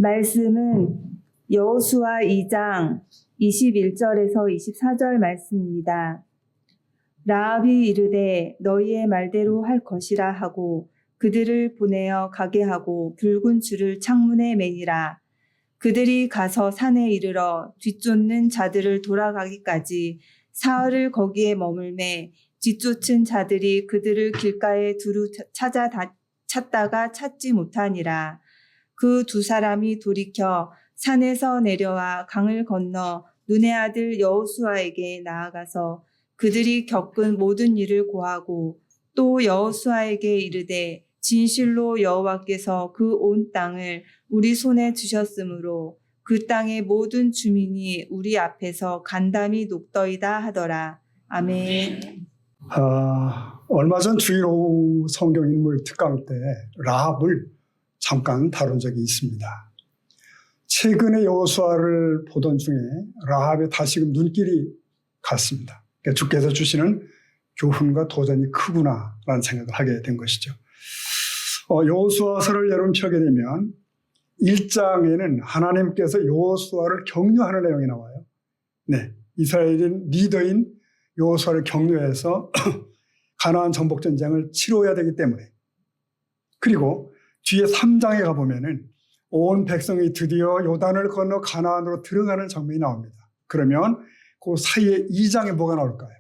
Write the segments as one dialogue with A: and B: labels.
A: 말씀은 여호수아 2장 21절에서 24절 말씀입니다. 라합이 이르되 너희의 말대로 할 것이라 하고 그들을 보내어 가게 하고 붉은 줄을 창문에 매니라. 그들이 가서 산에 이르러 뒤쫓는 자들을 돌아가기까지 사흘을 거기에 머물매 뒤쫓은 자들이 그들을 길가에 두루 찾다가 찾지 못하니라. 그 두 사람이 돌이켜 산에서 내려와 강을 건너 눈의 아들 여호수아에게 나아가서 그들이 겪은 모든 일을 고하고 또 여호수아에게 이르되 진실로 여호와께서 그 온 땅을 우리 손에 주셨으므로 그 땅의 모든 주민이 우리 앞에서 간담이 녹더이다 하더라. 아멘.
B: 얼마 전 주일 오후 성경 인물 특강 때 라합을 잠깐 다룬 적이 있습니다. 최근에 여호수아를 보던 중에 라합의 다시금 눈길이 갔습니다. 그러니까 주께서 주시는 교훈과 도전이 크구나라는 생각을 하게 된 것이죠. 여호수아서를 여러분 펴게 되면 1장에는 하나님께서 여호수아를 격려하는 내용이 나와요. 네, 이스라엘인 리더인 여호수아를 격려해서 가나안 정복 전쟁을 치러야 되기 때문에. 그리고 뒤에 3장에 가보면은 온 백성이 드디어 요단을 건너 가나안으로 들어가는 장면이 나옵니다. 그러면 그 사이에 2장에 뭐가 나올까요?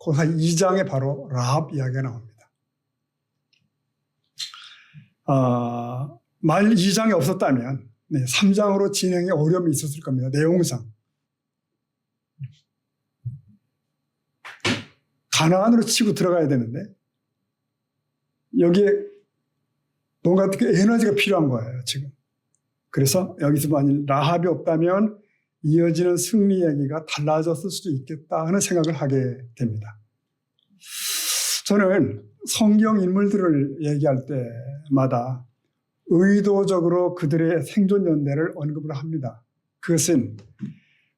B: 그 사이 2장에 바로 라합 이야기가 나옵니다. 만일 2장이 없었다면 3장으로 진행에 어려움이 있었을 겁니다. 내용상. 가나안으로 치고 들어가야 되는데 여기에 뭔가 에너지가 필요한 거예요, 지금. 그래서 여기서 만일 라합이 없다면 이어지는 승리 얘기가 달라졌을 수도 있겠다 하는 생각을 하게 됩니다. 저는 성경 인물들을 얘기할 때마다 의도적으로 그들의 생존 연대를 언급을 합니다. 그것은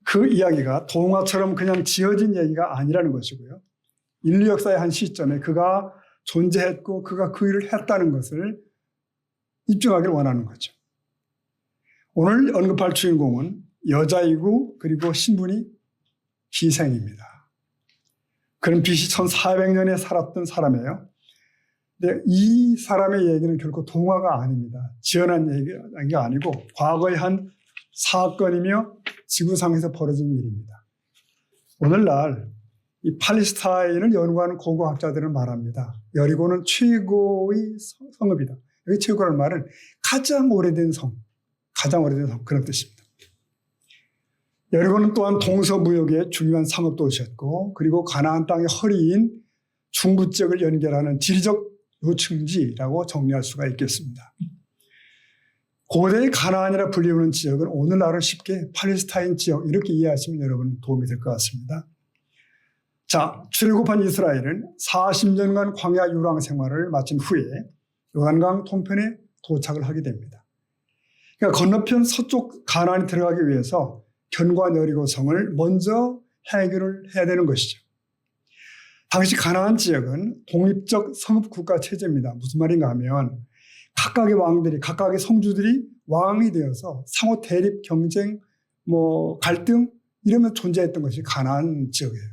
B: 그 이야기가 동화처럼 그냥 지어진 얘기가 아니라는 것이고요. 인류 역사의 한 시점에 그가 존재했고 그가 그 일을 했다는 것을 입증하기를 원하는 거죠. 오늘 언급할 주인공은 여자이고 그리고 신분이 기생입니다. 그는 BC 1400년에 살았던 사람이에요. 근데 이 사람의 얘기는 결코 동화가 아닙니다. 지어낸 얘기가 아니고 과거의 한 사건이며 지구상에서 벌어진 일입니다. 오늘날 이 팔레스타인을 연구하는 고고학자들은 말합니다. 여리고는 최고의 성읍이다. 여기 최고라는 말은 가장 오래된 성, 그런 뜻입니다. 여리고는 또한 동서무역의 중요한 상업도시였고 그리고 가나안 땅의 허리인 중부 지역을 연결하는 지리적 요충지라고 정리할 수가 있겠습니다. 고대의 가나안이라 불리우는 지역은 오늘날은 쉽게 팔레스타인 지역 이렇게 이해하시면 여러분 도움이 될 것 같습니다. 자, 출애굽한 이스라엘은 40년간 광야 유랑 생활을 마친 후에 요단강 동편에 도착을 하게 됩니다. 그러니까 건너편 서쪽 가나안에 들어가기 위해서 견고한 여리고 성을 먼저 해결을 해야 되는 것이죠. 당시 가나안 지역은 독립적 성읍국가 체제입니다. 무슨 말인가 하면 각각의 왕들이, 각각의 성주들이 왕이 되어서 상호 대립, 경쟁, 갈등 이러면 존재했던 것이 가나안 지역이에요.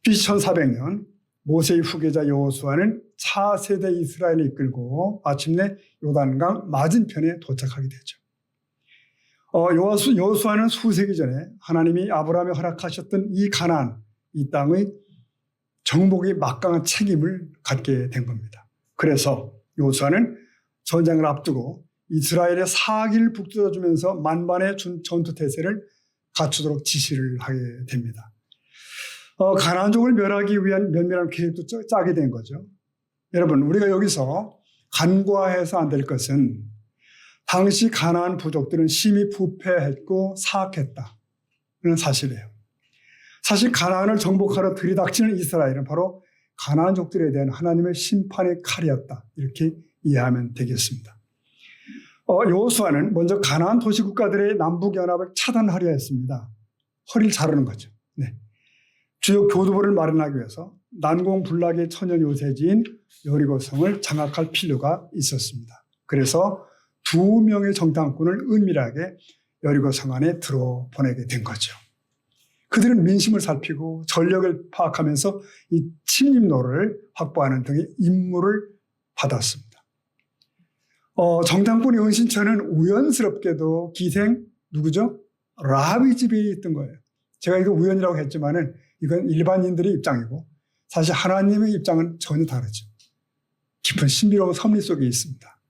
B: BC 1400년 모세의 후계자 여호수아는 차세대 이스라엘을 이끌고 마침내 요단강 맞은편에 도착하게 되죠. 여호수아는 수세기 전에 하나님이 아브라함에 허락하셨던 이 가나안, 이 땅의 정복의 막강한 책임을 갖게 된 겁니다. 그래서 여호수아는 전쟁을 앞두고 이스라엘의 사기를 북돋아주면서 만반의 전투 태세를 갖추도록 지시를 하게 됩니다. 가나안족을 멸하기 위한 면밀한 계획도 짜게 된 거죠. 여러분, 우리가 여기서 간과해서 안 될 것은 당시 가나안 부족들은 심히 부패했고 사악했다. 그런 사실이에요. 사실 가나안을 정복하러 들이닥치는 이스라엘은 바로 가나안족들에 대한 하나님의 심판의 칼이었다. 이렇게 이해하면 되겠습니다. 여호수아는 먼저 가나안 도시국가들의 남북연합을 차단하려 했습니다. 허리를 자르는 거죠. 네. 주요 교두보를 마련하기 위해서 난공불락의 천연 요새지인 여리고성을 장악할 필요가 있었습니다. 그래서 2명의 정탐꾼을 은밀하게 여리고 성 안에 들어보내게 된 거죠. 그들은 민심을 살피고 전력을 파악하면서 이 침입로를 확보하는 등의 임무를 받았습니다. 정탐꾼의 은신처는 우연스럽게도 기생 누구죠? 라합의 집에 있던 거예요. 제가 이거 우연이라고 했지만은 이건 일반인들의 입장이고 사실 하나님의 입장은 전혀 다르죠. 깊은 신비로운 섭리 속에 있습니다.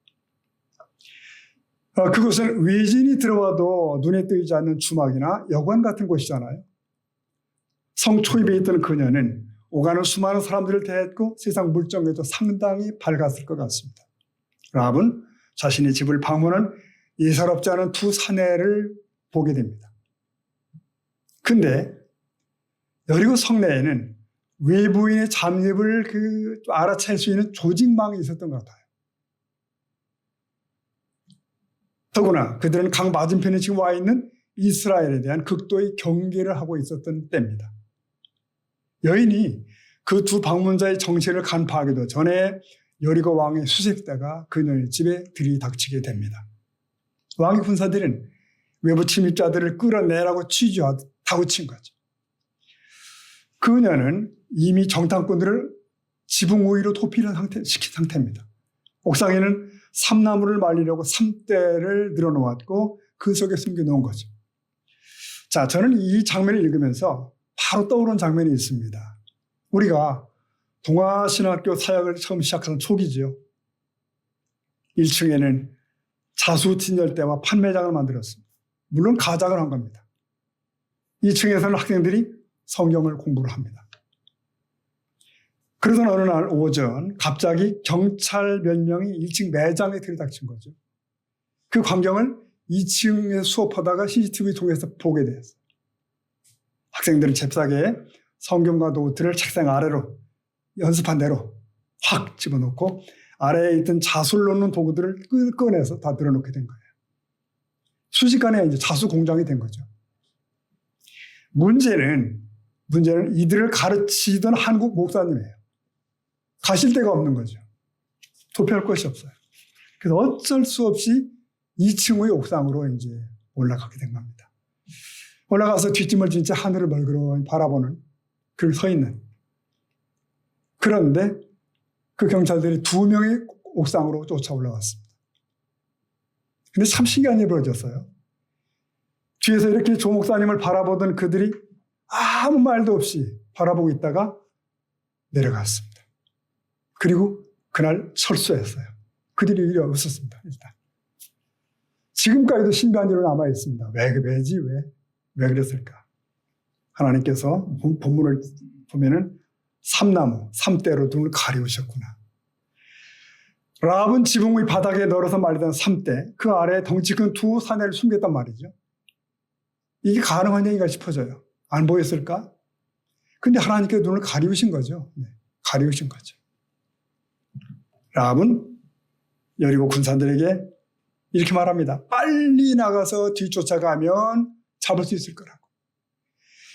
B: 그곳은 외진이 들어와도 눈에 띄지 않는 주막이나 여관 같은 곳이잖아요. 성 초입에 있던 그녀는 오가는 수많은 사람들을 대했고 세상 물정에도 상당히 밝았을 것 같습니다. 라합은 자신의 집을 방문한 예사롭지 않은 두 사내를 보게 됩니다. 근데 여리고 성내에는 외부인의 잠입을 알아챌 수 있는 조직망이 있었던 것 같아요. 더구나 그들은 강 맞은편에 지금 와 있는 이스라엘에 대한 극도의 경계를 하고 있었던 때입니다. 여인이 그 두 방문자의 정체를 간파하기도 전에 여리고 왕의 수색대가 그녀의 집에 들이닥치게 됩니다. 왕의 군사들은 외부 침입자들을 끌어내라고 취조하듯 다구친 거죠. 그녀는 이미 정탐꾼들을 지붕 위로 시킨 상태입니다. 옥상에는 삼나무를 말리려고 삼대를 늘어놓았고 그 속에 숨겨놓은 거죠. 자, 저는 이 장면을 읽으면서 바로 떠오른 장면이 있습니다. 우리가 동아신학교 사역을 처음 시작하는 초기죠. 1층에는 자수진열대와 판매장을 만들었습니다. 물론 가장을 한 겁니다. 2층에서는 학생들이 성경을 공부를 합니다. 그러던 어느 날 오전 갑자기 경찰 몇 명이 1층 매장에 들이닥친 거죠. 그 광경을 2층에 수업하다가 CCTV 통해서 보게 됐어요. 학생들은 잽싸게 성경과 노트를 책상 아래로 연습한 대로 확 집어넣고 아래에 있던 자수를 놓는 도구들을 꺼내서 다 늘어놓게 된 거예요. 순식간에 이제 자수 공장이 된 거죠. 문제는 이들을 가르치던 한국 목사님이에요. 가실 데가 없는 거죠. 도피할 곳이 없어요. 그래서 어쩔 수 없이 2층의 옥상으로 이제 올라가게 된 겁니다. 올라가서 뒷짐을 진 채 하늘을 멀그러니 바라보는 그 서 있는. 그런데 그 경찰들이 2명의 옥상으로 쫓아 올라왔습니다. 근데 참 신기한 일이 벌어졌어요. 뒤에서 이렇게 조 목사님을 바라보던 그들이 아무 말도 없이 바라보고 있다가 내려갔습니다. 그리고 그날 철수했어요. 그들이 일이 없었습니다. 일단. 지금까지도 신비한 일로 남아 있습니다. 왜 그랬을까? 하나님께서 본문을 보면은 삼나무, 삼대로 눈을 가리우셨구나. 라합은 지붕의 바닥에 널어서 말리던 삼대, 그 아래에 덩치 큰 두 사내를 숨겼단 말이죠. 이게 가능한 얘기가 싶어져요. 안 보였을까? 근데 하나님께서 눈을 가리우신 거죠. 네, 가리우신 거죠. 라합은 여리고 군사들에게 이렇게 말합니다. 빨리 나가서 뒤쫓아가면 잡을 수 있을 거라고.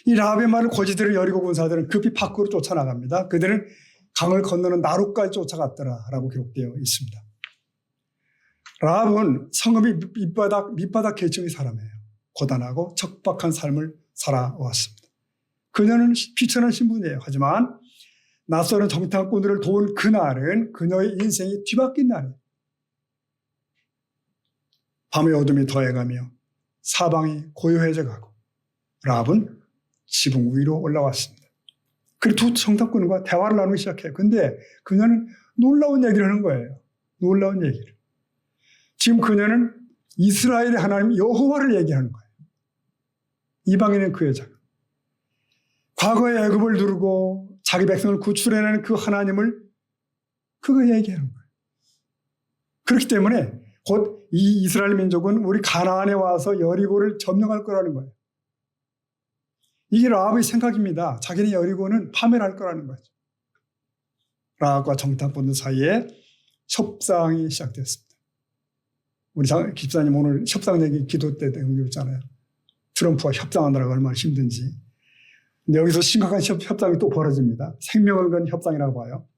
B: 이 라합의 말을 고지들은 여리고 군사들은 급히 밖으로 쫓아나갑니다. 그들은 강을 건너는 나루까지 쫓아갔더라라고 기록되어 있습니다. 라합은 성읍이 밑바닥 계층의 사람이에요. 고단하고 척박한 삶을 살아왔습니다. 그녀는 비천한 신분이에요. 하지만 낯설은 정탐꾼들을 도운 그날은 그녀의 인생이 뒤바뀐 날이에요. 밤의 어둠이 더해가며 사방이 고요해져 가고 라합은 지붕 위로 올라왔습니다. 그리고 두 정탐꾼과 대화를 나누기 시작해요. 근데 그녀는 놀라운 얘기를 하는 거예요. 놀라운 얘기를. 지금 그녀는 이스라엘의 하나님 여호와를 얘기하는 거예요. 이방인은 그 여자가. 과거의 애굽을 누르고 자기 백성을 구출해내는 그 하나님을 그거 얘기하는 거예요. 그렇기 때문에 곧 이 이스라엘 민족은 우리 가나안에 와서 여리고를 점령할 거라는 거예요. 이게 라합의 생각입니다. 자기는 여리고는 파멸할 거라는 거죠. 라합과 정탐꾼들 사이에 협상이 시작됐습니다. 우리 집사님 오늘 협상 얘기 기도 때 연기했잖아요. 트럼프와 협상하느라고 얼마나 힘든지. 근데 여기서 심각한 협상이 또 벌어집니다. 생명을 건 협상이라고 봐요.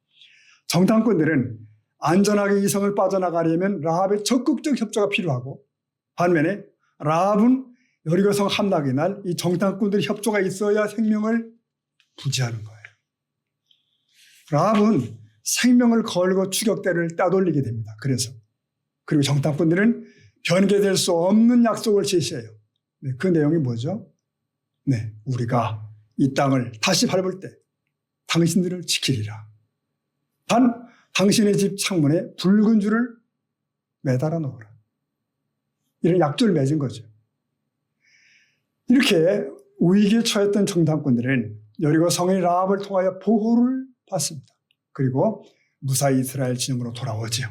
B: 정탐꾼들은 안전하게 이 성을 빠져나가려면 라합의 적극적 협조가 필요하고, 반면에 라합은 여리고성 함락의 날 이 정탐꾼들의 협조가 있어야 생명을 부지하는 거예요. 라합은 생명을 걸고 추격대를 따돌리게 됩니다. 그리고 정탐꾼들은 변개될 수 없는 약속을 제시해요. 네, 그 내용이 뭐죠? 네, 우리가 이 땅을 다시 밟을 때 당신들을 지키리라. 단 당신의 집 창문에 붉은 줄을 매달아 놓으라. 이런 약조를 맺은 거죠. 이렇게 위기에 처했던 정탐꾼들은 여리고 성의 라합을 통하여 보호를 받습니다. 그리고 무사히 이스라엘 진영으로 돌아오죠.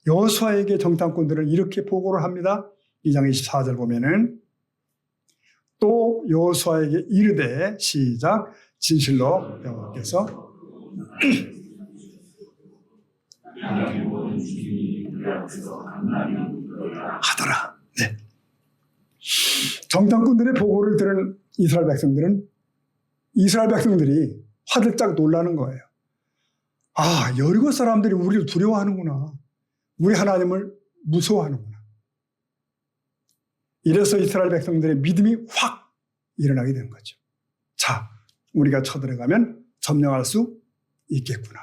B: 여호수아에게 정탐꾼들은 이렇게 보고를 합니다. 2장 24절 보면은 또 여호수아에게 이르되 시작 진실로 여호와께서 하더라. 네. 정탐꾼들의 보고를 들은 이스라엘 백성들이 화들짝 놀라는 거예요. 아, 여리고 사람들이 우리를 두려워하는구나. 우리 하나님을 무서워하는구나. 이래서 이스라엘 백성들의 믿음이 확 일어나게 되는 거죠. 자, 우리가 쳐들어가면 점령할 수 있겠구나.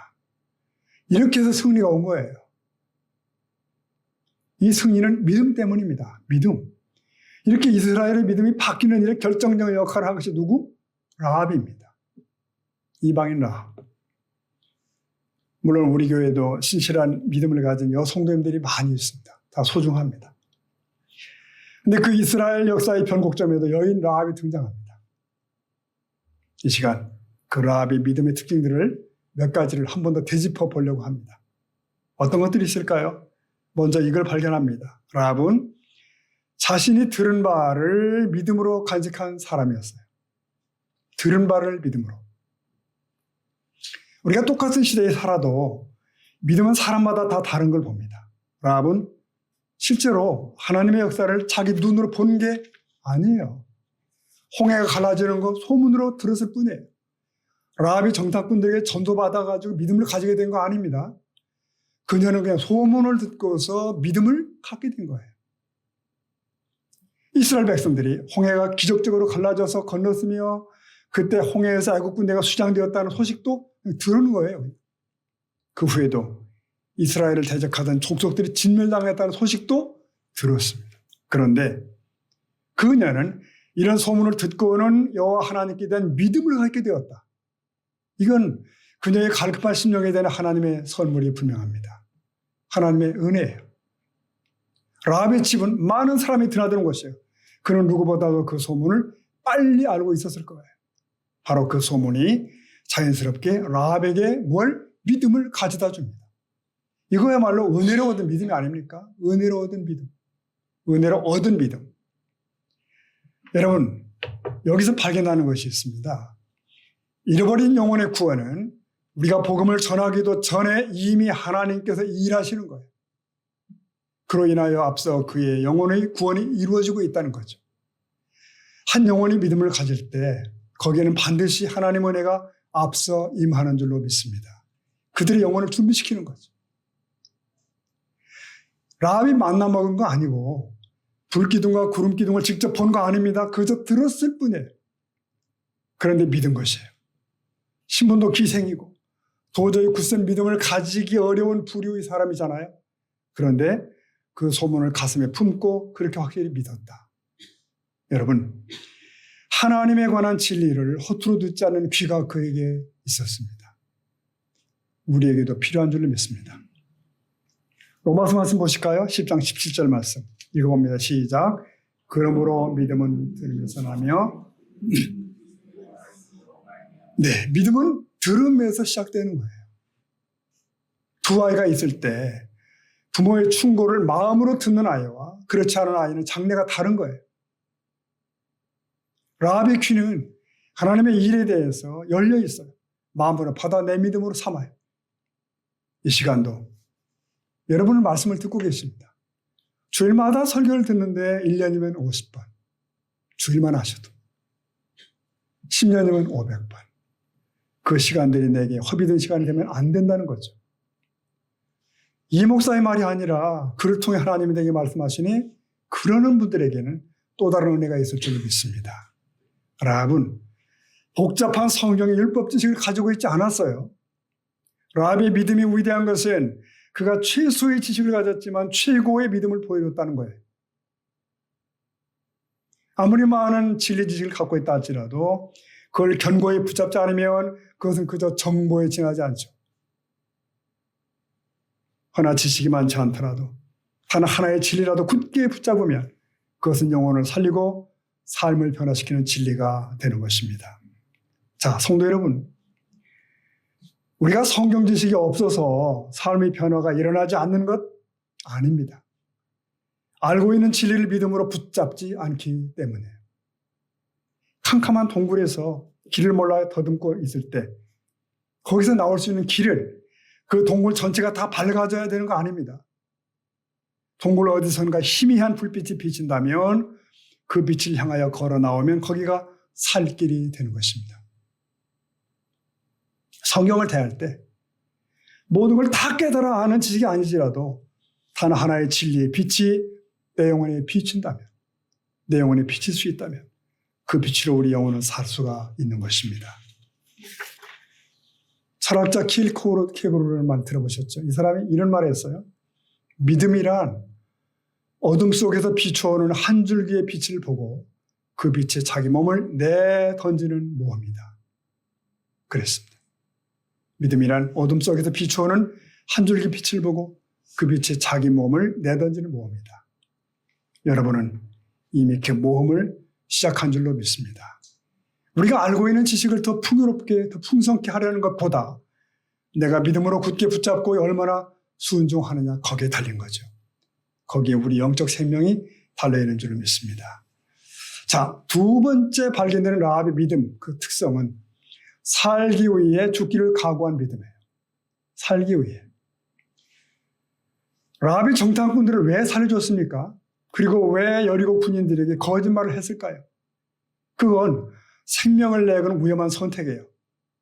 B: 이렇게 해서 승리가 온 거예요. 이 승리는 믿음 때문입니다. 믿음. 이렇게 이스라엘의 믿음이 바뀌는 일에 결정적인 역할을 한 것이 누구? 라합입니다. 이방인 라합. 물론 우리 교회도 신실한 믿음을 가진 여성도님들이 많이 있습니다. 다 소중합니다. 근데 그 이스라엘 역사의 변곡점에도 여인 라합이 등장합니다. 이 시간 그 라합의 믿음의 특징들을 몇 가지를 한 번 더 되짚어 보려고 합니다. 어떤 것들이 있을까요? 먼저 이걸 발견합니다. 라합은 자신이 들은 바를 믿음으로 간직한 사람이었어요. 들은 바를 믿음으로. 우리가 똑같은 시대에 살아도 믿음은 사람마다 다 다른 걸 봅니다. 라합은 실제로 하나님의 역사를 자기 눈으로 본 게 아니에요. 홍해가 갈라지는 거 소문으로 들었을 뿐이에요. 라합이 정탐꾼들에게 전도받아가지고 믿음을 가지게 된 거 아닙니다. 그녀는 그냥 소문을 듣고서 믿음을 갖게 된 거예요. 이스라엘 백성들이 홍해가 기적적으로 갈라져서 건넜으며 그때 홍해에서 애국 군대가 수장되었다는 소식도 들은 거예요. 그 후에도 이스라엘을 대적하던 족속들이 진멸당했다는 소식도 들었습니다. 그런데 그녀는 이런 소문을 듣고는 여호와 하나님께 대한 믿음을 갖게 되었다. 이건 그녀의 갈급한 심령에 대한 하나님의 선물이 분명합니다. 하나님의 은혜예요. 라합의 집은 많은 사람이 드나드는 곳이에요. 그는 누구보다도 그 소문을 빨리 알고 있었을 거예요. 바로 그 소문이 자연스럽게 라합에게 뭘? 믿음을 가져다 줍니다. 이거야말로 은혜로 얻은 믿음이 아닙니까? 은혜로 얻은 믿음. 은혜로 얻은 믿음. 여러분, 여기서 발견하는 것이 있습니다. 잃어버린 영혼의 구원은 우리가 복음을 전하기도 전에 이미 하나님께서 일하시는 거예요. 그로 인하여 앞서 그의 영혼의 구원이 이루어지고 있다는 거죠. 한 영혼이 믿음을 가질 때 거기에는 반드시 하나님의 은혜가 앞서 임하는 줄로 믿습니다. 그들의 영혼을 준비시키는 거죠. 라합이 만나 먹은 거 아니고 불기둥과 구름기둥을 직접 본 거 아닙니다. 그저 들었을 뿐이에요. 그런데 믿은 것이에요. 신분도 기생이고 도저히 굳센 믿음을 가지기 어려운 부류의 사람이잖아요. 그런데 그 소문을 가슴에 품고 그렇게 확실히 믿었다. 여러분, 하나님에 관한 진리를 허투루 듣지 않는 귀가 그에게 있었습니다. 우리에게도 필요한 줄로 믿습니다. 로마서 말씀 보실까요? 10장 17절 말씀 읽어봅니다. 시작. 그러므로 믿음은 들으면서 나며 네, 믿음은 들음에서 시작되는 거예요. 두 아이가 있을 때 부모의 충고를 마음으로 듣는 아이와 그렇지 않은 아이는 장래가 다른 거예요. 라합의 귀는 하나님의 일에 대해서 열려 있어요. 마음으로 받아 내 믿음으로 삼아요. 이 시간도 여러분은 말씀을 듣고 계십니다. 주일마다 설교를 듣는데 1년이면 50번. 주일만 하셔도. 10년이면 500번. 그 시간들이 내게 허비된 시간이 되면 안 된다는 거죠. 이 목사의 말이 아니라 그를 통해 하나님이 내게 말씀하시니 그러는 분들에게는 또 다른 은혜가 있을 줄 믿습니다. 라합은 복잡한 성경의 율법 지식을 가지고 있지 않았어요. 라합의 믿음이 위대한 것은 그가 최소의 지식을 가졌지만 최고의 믿음을 보여줬다는 거예요. 아무리 많은 진리 지식을 갖고 있다 할지라도 그걸 견고히 붙잡지 않으면 그것은 그저 정보에 지나지 않죠. 허나 지식이 많지 않더라도 단 하나의 진리라도 굳게 붙잡으면 그것은 영혼을 살리고 삶을 변화시키는 진리가 되는 것입니다. 자, 성도 여러분, 우리가 성경 지식이 없어서 삶의 변화가 일어나지 않는 것 아닙니다. 알고 있는 진리를 믿음으로 붙잡지 않기 때문에 캄캄한 동굴에서 길을 몰라 더듬고 있을 때 거기서 나올 수 있는 길을 그 동굴 전체가 다 밝아져야 되는 거 아닙니다. 동굴 어디선가 희미한 불빛이 비친다면 그 빛을 향하여 걸어 나오면 거기가 살 길이 되는 것입니다. 성경을 대할 때 모든 걸 다 깨달아 아는 지식이 아니지라도 단 하나의 진리의 빛이 내 영혼에 비친다면, 내 영혼에 비칠 수 있다면 그 빛으로 우리 영혼은 살 수가 있는 것입니다. 철학자 킬케고르를 말 들어보셨죠? 이 사람이 이런 말을 했어요. 믿음이란 어둠 속에서 비추어오는 한 줄기의 빛을 보고 그 빛에 자기 몸을 내던지는 모험이다. 그랬습니다. 믿음이란 어둠 속에서 비추어오는 한 줄기 빛을 보고 그 빛에 자기 몸을 내던지는 모험이다. 여러분은 이미 그 모험을 시작한 줄로 믿습니다. 우리가 알고 있는 지식을 더 풍요롭게, 더 풍성케 하려는 것보다 내가 믿음으로 굳게 붙잡고 얼마나 순종하느냐 거기에 달린 거죠. 거기에 우리 영적 생명이 달려있는 줄을 믿습니다. 자, 두 번째 발견되는 라합의 믿음, 그 특성은 살기 위해 죽기를 각오한 믿음이에요. 살기 위해. 라합이 정탐꾼들을 왜 살려줬습니까? 그리고 왜 여리고 군인들에게 거짓말을 했을까요? 그건 생명을 내건 위험한 선택이에요.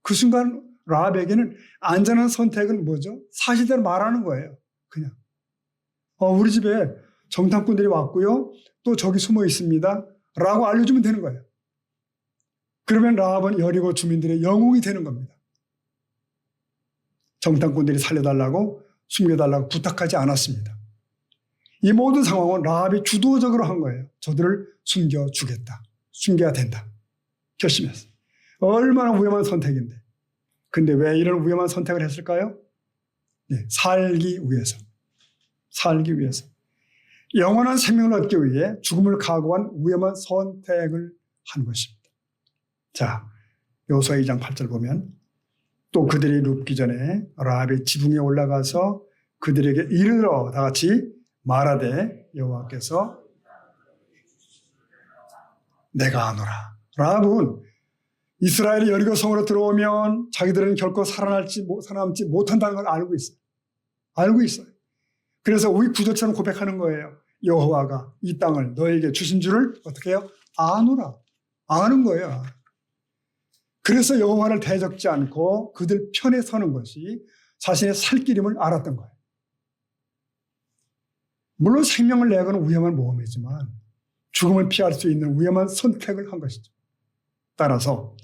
B: 그 순간 라합에게는 안전한 선택은 뭐죠? 사실대로 말하는 거예요. 그냥. 우리 집에 정탐꾼들이 왔고요. 또 저기 숨어 있습니다. 라고 알려주면 되는 거예요. 그러면 라합은 여리고 주민들의 영웅이 되는 겁니다. 정탐꾼들이 살려달라고 숨겨달라고 부탁하지 않았습니다. 이 모든 상황은 라합이 주도적으로 한 거예요. 저들을 숨겨주겠다. 숨겨야 된다. 결심했어요. 얼마나 위험한 선택인데. 근데 왜 이런 위험한 선택을 했을까요? 네, 살기 위해서. 살기 위해서. 영원한 생명을 얻기 위해 죽음을 각오한 위험한 선택을 한 것입니다. 자, 여호수아 2장 8절 보면 또 그들이 눕기 전에 라합의 지붕에 올라가서 그들에게 이르러 다 같이 말하되 여호와께서 내가 아노라. 라합은 이스라엘이 여리고 성으로 들어오면 자기들은 결코 살아남지 못한다는 걸 알고 있어요. 알고 있어요. 그래서 우리 구조처럼 고백하는 거예요. 여호와가 이 땅을 너에게 주신 줄을 어떻게 해요? 아노라. 아는 거예요. 그래서 여호와를 대적지 않고 그들 편에 서는 것이 자신의 살 길임을 알았던 거예요. 물론 생명을 내거는 위험한 모험이지만 죽음을 피할 수 있는 위험한 선택을 한 것이죠. 따라서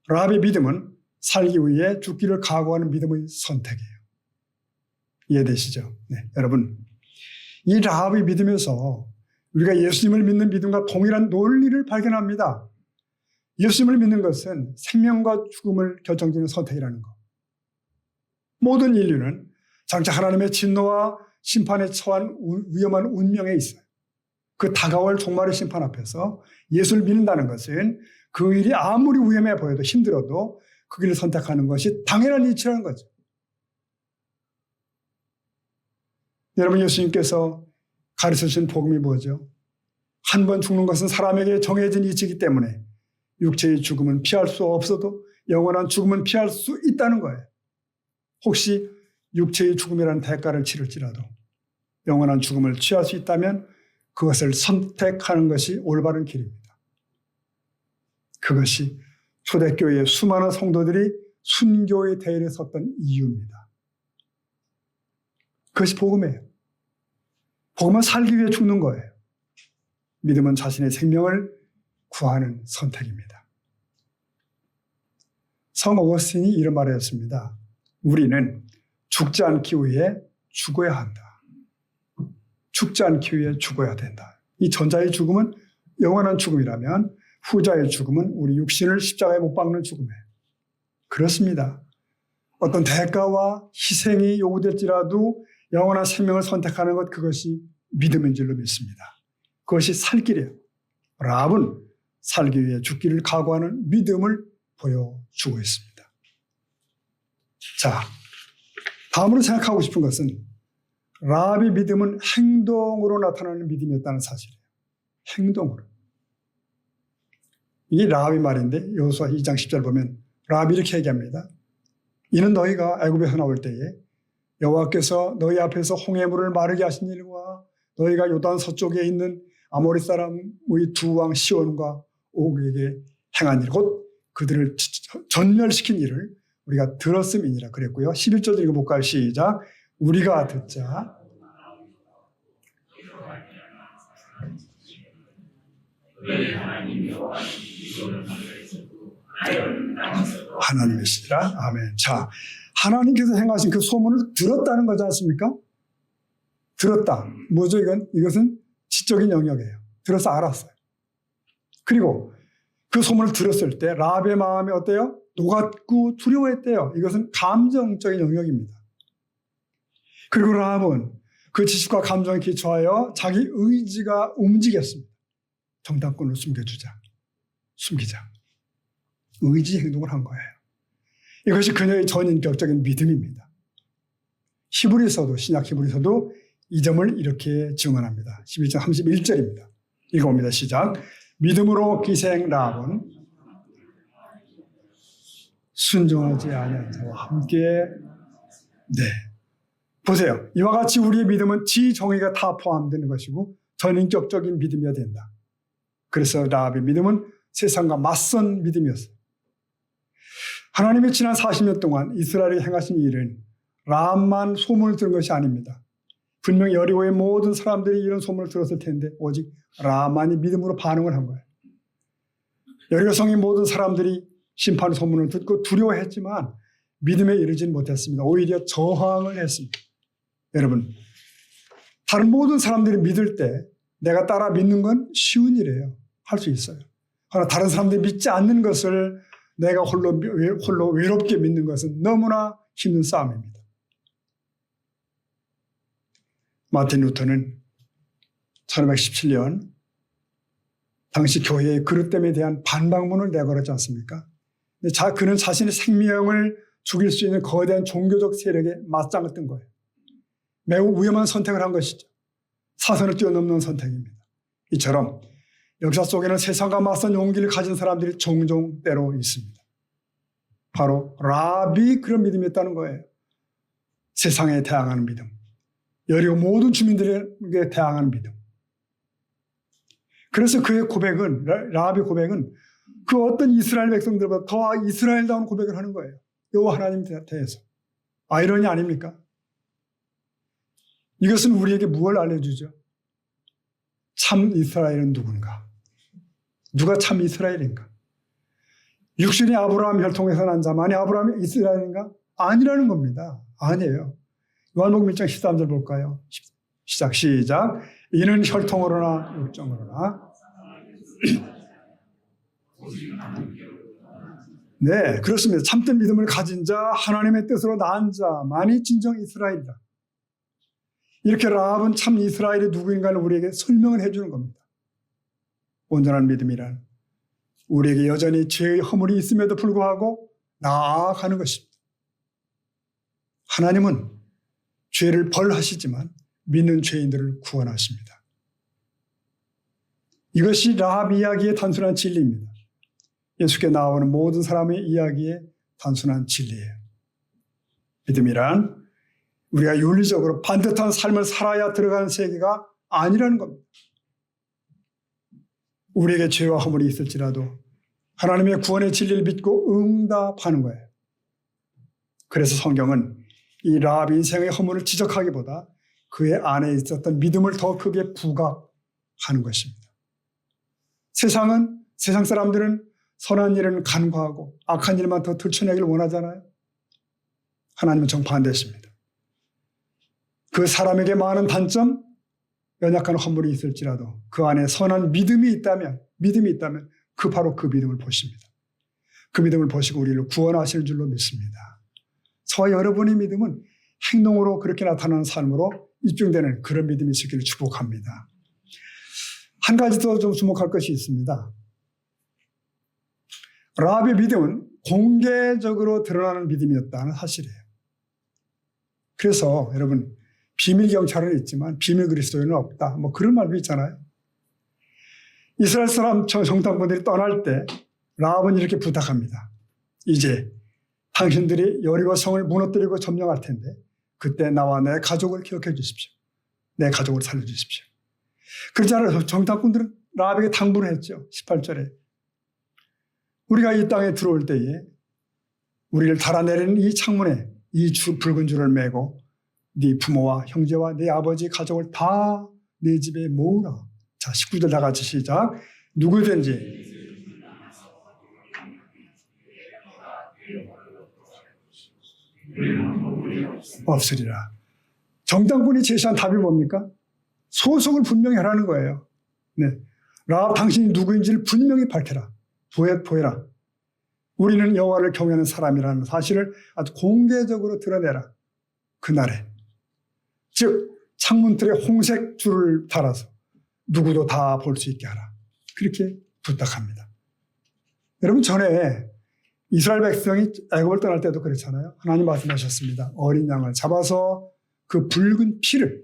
B: 라합의 믿음은 살기 위해 죽기를 각오하는 믿음의 선택이에요. 이해되시죠? 네, 여러분. 이 라합의 믿음에서 우리가 예수님을 믿는 믿음과 동일한 논리를 발견합니다. 예수님을 믿는 것은 생명과 죽음을 결정짓는 선택이라는 것. 모든 인류는 장차 하나님의 진노와 심판에 처한 위험한 운명에 있어요. 그 다가올 종말의 심판 앞에서 예수를 믿는다는 것은 그 일이 아무리 위험해 보여도 힘들어도 그 길을 선택하는 것이 당연한 이치라는 거죠. 여러분, 예수님께서 가르쳐주신 복음이 뭐죠? 한 번 죽는 것은 사람에게 정해진 이치이기 때문에 육체의 죽음은 피할 수 없어도 영원한 죽음은 피할 수 있다는 거예요. 혹시 육체의 죽음이라는 대가를 치를지라도 영원한 죽음을 취할 수 있다면 그것을 선택하는 것이 올바른 길입니다. 그것이 초대교회의 수많은 성도들이 순교의 대열에 섰던 이유입니다. 그것이 복음이에요. 복음은 살기 위해 죽는 거예요. 믿음은 자신의 생명을 구하는 선택입니다. 성 어거스틴이 이런 말을 했습니다. 우리는 죽지 않기 위해 죽어야 한다. 죽지 않기 위해 죽어야 된다. 이 전자의 죽음은 영원한 죽음이라면 후자의 죽음은 우리 육신을 십자가에 못 박는 죽음이에요. 그렇습니다. 어떤 대가와 희생이 요구될지라도 영원한 생명을 선택하는 것, 그것이 믿음인 줄로 믿습니다. 그것이 살 길이에요. 라합은 살기 위해 죽기를 각오하는 믿음을 보여주고 있습니다. 자, 다음으로 생각하고 싶은 것은 라합의 믿음은 행동으로 나타나는 믿음이었다는 사실이에요. 행동으로. 이게 라합의 말인데 여호수아 2장 10절 보면 라합이 이렇게 얘기합니다. 이는 너희가 애굽에서 나올 때에 여호와께서 너희 앞에서 홍해물을 마르게 하신 일과 너희가 요단 서쪽에 있는 아모리 사람의 두 왕 시온과 옥에게 행한 일, 곧 그들을 전멸시킨 일을 우리가 들었음이니라 그랬고요. 11절 읽어볼까요? 시작. 우리가 듣자 하나님이시라. 아멘. 자, 하나님께서 행하신 그 소문을 들었다는 거지 않습니까? 들었다. 뭐죠 이건? 이것은 지적인 영역이에요. 들어서 알았어요. 그리고 그 소문을 들었을 때 라합의 마음이 어때요? 녹았고 두려워했대요. 이것은 감정적인 영역입니다. 그리고 라합은 그 지식과 감정에 기초하여 자기 의지가 움직였습니다. 정탐꾼을 숨기자. 의지 행동을 한 거예요. 이것이 그녀의 전인격적인 믿음입니다. 히브리서도, 신약 히브리서도 이 점을 이렇게 증언합니다. 11장 31절입니다. 읽어봅니다. 시작. 믿음으로 기생 라합은 순종하지 아니한 자와 함께. 네, 보세요. 이와 같이 우리의 믿음은 지정의가 다 포함되는 것이고 전인격적인 믿음이어야 된다. 그래서 라합의 믿음은 세상과 맞선 믿음이었어요. 하나님이 지난 40년 동안 이스라엘에 행하신 일은 라합만 소문을 들은 것이 아닙니다. 분명히 여리고의 모든 사람들이 이런 소문을 들었을 텐데 오직 라합만이 믿음으로 반응을 한 거예요. 여리고 성의 모든 사람들이 심판 소문을 듣고 두려워했지만 믿음에 이르지는 못했습니다. 오히려 저항을 했습니다. 여러분, 다른 모든 사람들이 믿을 때 내가 따라 믿는 건 쉬운 일이에요. 할 수 있어요. 그러나 다른 사람들이 믿지 않는 것을 내가 홀로 외롭게 믿는 것은 너무나 힘든 싸움입니다. 마틴 루터는 1517년 당시 교회의 그릇됨에 대한 반박문을 내걸었지 않습니까? 그는 자신의 생명을 죽일 수 있는 거대한 종교적 세력에 맞짱을 뜬 거예요. 매우 위험한 선택을 한 것이죠. 사선을 뛰어넘는 선택입니다. 이처럼 역사 속에는 세상과 맞선 용기를 가진 사람들이 종종 때로 있습니다. 바로 라합이 그런 믿음이었다는 거예요. 세상에 대항하는 믿음. 여리고 모든 주민들에게 대항하는 믿음. 그래서 그의 고백은, 라합의 고백은 그 어떤 이스라엘 백성들보다 더 이스라엘다운 고백을 하는 거예요. 여호와 하나님 대해서. 아이러니 아닙니까? 이것은 우리에게 무엇을 알려주죠? 참 이스라엘은 누군가? 누가 참 이스라엘인가? 육신의 아브라함 혈통에서 난 자만이 아브라함이 이스라엘인가? 아니라는 겁니다. 아니에요. 요한복음 1장 13절 볼까요? 시작. 이는 혈통으로나 육정으로나. 네, 그렇습니다. 참된 믿음을 가진 자, 하나님의 뜻으로 낳은 자만이 진정 이스라엘이다. 이렇게 라합은 참 이스라엘이 누구인가를 우리에게 설명을 해주는 겁니다. 온전한 믿음이란 우리에게 여전히 죄의 허물이 있음에도 불구하고 나아가는 것입니다. 하나님은 죄를 벌하시지만 믿는 죄인들을 구원하십니다. 이것이 라합 이야기의 단순한 진리입니다. 예수께 나오는 모든 사람의 이야기의 단순한 진리예요. 믿음이란 우리가 윤리적으로 반듯한 삶을 살아야 들어가는 세계가 아니라는 겁니다. 우리에게 죄와 허물이 있을지라도 하나님의 구원의 진리를 믿고 응답하는 거예요. 그래서 성경은 이 라합 인생의 허물을 지적하기보다 그의 안에 있었던 믿음을 더 크게 부각하는 것입니다. 세상 사람들은 선한 일은 간과하고 악한 일만 더 들춰내기를 원하잖아요. 하나님은 정반대십니다. 그 사람에게 많은 단점, 연약한 허물이 있을지라도 그 안에 선한 믿음이 있다면 바로 그 믿음을 보십니다. 그 믿음을 보시고 우리를 구원하시는 줄로 믿습니다. 저와 여러분의 믿음은 행동으로 그렇게 나타나는 삶으로 입증되는 그런 믿음이 있기를 축복합니다. 한 가지 더 좀 주목할 것이 있습니다. 라합의 믿음은 공개적으로 드러나는 믿음이었다는 사실이에요. 그래서 여러분, 비밀 경찰은 있지만 비밀 그리스도인은 없다. 뭐 그런 말도 있잖아요. 이스라엘 사람 정탐꾼들이 떠날 때 라합은 이렇게 부탁합니다. 이제 당신들이 여리고 성을 무너뜨리고 점령할 텐데 그때 나와 내 가족을 기억해 주십시오. 내 가족을 살려주십시오. 그렇잖아요. 정탐꾼들은 라합에게 당부를 했죠. 18절에. 우리가 이 땅에 들어올 때에 우리를 달아내리는 이 창문에 이 붉은 줄을 메고 네 부모와 형제와 네 아버지 가족을 다 네 집에 모으라. 자, 19절 다 같이 시작. 누구든지 없으리라. 정탐꾼이 제시한 답이 뭡니까? 소속을 분명히 하라는 거예요. 네. 라합 당신이 누구인지를 분명히 밝혀라. 보여라. 우리는 여호와를 경외하는 사람이라는 사실을 아주 공개적으로 드러내라. 그날에. 즉 창문틀에 홍색 줄을 달아서 누구도 다 볼 수 있게 하라. 그렇게 부탁합니다. 여러분, 전에 이스라엘 백성이 애굽을 떠날 때도 그렇잖아요. 하나님 말씀하셨습니다. 어린 양을 잡아서 그 붉은 피를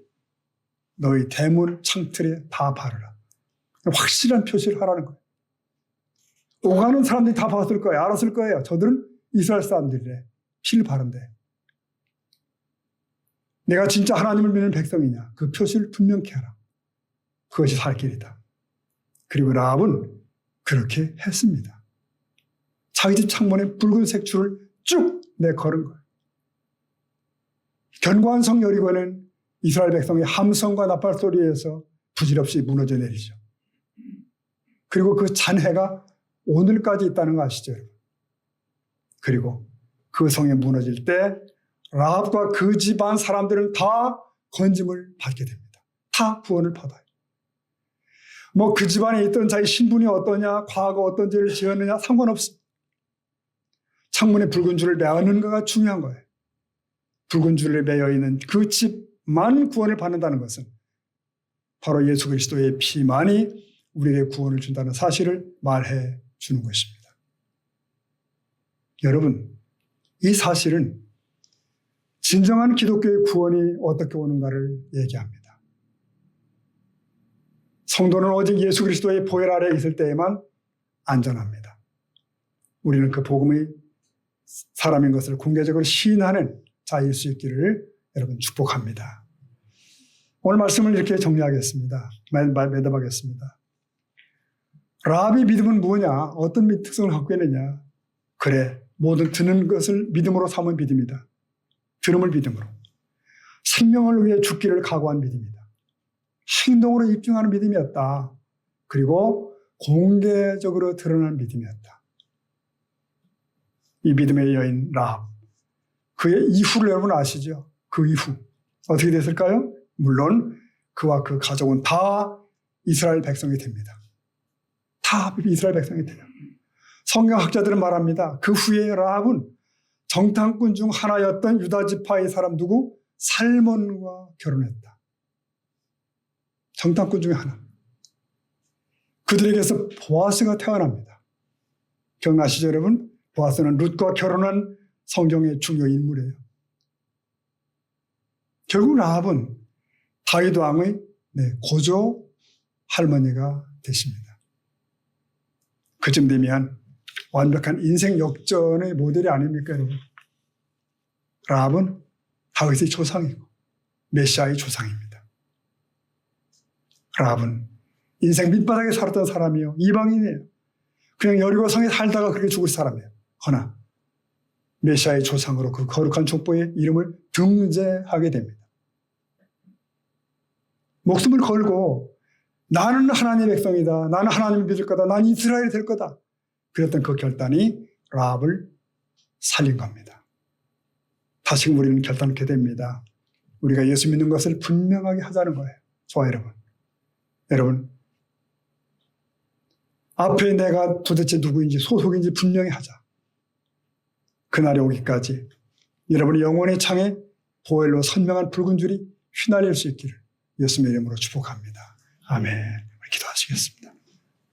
B: 너희 대문 창틀에 다 바르라. 확실한 표시를 하라는 거예요. 오가는 사람들이 다 봤을 거예요. 알았을 거예요. 저들은 이스라엘 사람들이래. 피를 바른대. 내가 진짜 하나님을 믿는 백성이냐. 그 표시를 분명히 하라. 그것이 살 길이다. 그리고 라합은 그렇게 했습니다. 자기 집 창문에 붉은색 줄을 쭉 내걸은 거예요. 견고한 성 여리고는 이스라엘 백성의 함성과 나팔 소리에서 부질없이 무너져 내리죠. 그리고 그 잔해가 오늘까지 있다는 거 아시죠? 그리고 그 성이 무너질 때 라합과 그 집안 사람들은 다 건짐을 받게 됩니다. 다 구원을 받아요. 뭐 그 집안에 있던 자기 신분이 어떠냐, 과거 어떤 죄를 지었느냐 상관없습니다. 창문에 붉은 줄을 매었는가가 중요한 거예요. 붉은 줄을 매여 있는 그 집만 구원을 받는다는 것은 바로 예수 그리스도의 피만이 우리에게 구원을 준다는 사실을 말해 주는 것입니다. 여러분, 이 사실은 진정한 기독교의 구원이 어떻게 오는가를 얘기합니다. 성도는 오직 예수 그리스도의 보혈 아래 있을 때에만 안전합니다. 우리는 그 복음의 사람인 것을 공개적으로 시인하는 자일 수 있기를 여러분 축복합니다. 오늘 말씀을 이렇게 정리하겠습니다. 매듭하겠습니다. 라합의 믿음은 뭐냐? 어떤 특성을 갖고 있느냐? 그래, 모든 듣는 것을 믿음으로 삼은 믿음이다. 들음을 믿음으로. 생명을 위해 죽기를 각오한 믿음이다. 행동으로 입증하는 믿음이었다. 그리고 공개적으로 드러나는 믿음이었다. 이 믿음의 여인 라합. 그의 이후를 여러분 아시죠? 그 이후 어떻게 됐을까요? 물론 그와 그 가족은 다 이스라엘 백성이 됩니다. 다 이스라엘 백성이 돼요. 성경학자들은 말합니다. 그 후에 라합은 정탐꾼 중 하나였던 유다 지파의 사람 누구? 살몬과 결혼했다. 정탐꾼 중에 하나. 그들에게서 보아스가 태어납니다. 기억나시죠, 여러분? 보아스는 룻과 결혼한 성경의 중요 인물이에요. 결국 라합은 다윗 왕의 고조 할머니가 되십니다. 그쯤 되면 완벽한 인생 역전의 모델이 아닙니까, 여러분? 라합은 다윗의 조상이고 메시아의 조상입니다. 라합은 인생 밑바닥에 살았던 사람이요. 이방인이에요. 그냥 여리고 성에 살다가 그렇게 죽을 사람이에요. 허나 메시아의 조상으로 그 거룩한 족보의 이름을 등재하게 됩니다. 목숨을 걸고 나는 하나님의 백성이다. 나는 하나님을 믿을 거다. 나는 이스라엘이 될 거다. 그랬던 그 결단이 라합을 살린 겁니다. 다시금 우리는 결단하게 됩니다. 우리가 예수 믿는 것을 분명하게 하자는 거예요. 좋아요, 여러분. 여러분, 앞에 내가 도대체 누구인지 소속인지 분명히 하자. 그날이 오기까지 여러분의 영혼의 창에 보혈로 선명한 붉은 줄이 휘날릴 수 있기를 예수님의 이름으로 축복합니다. 아멘. 우리 기도하시겠습니다.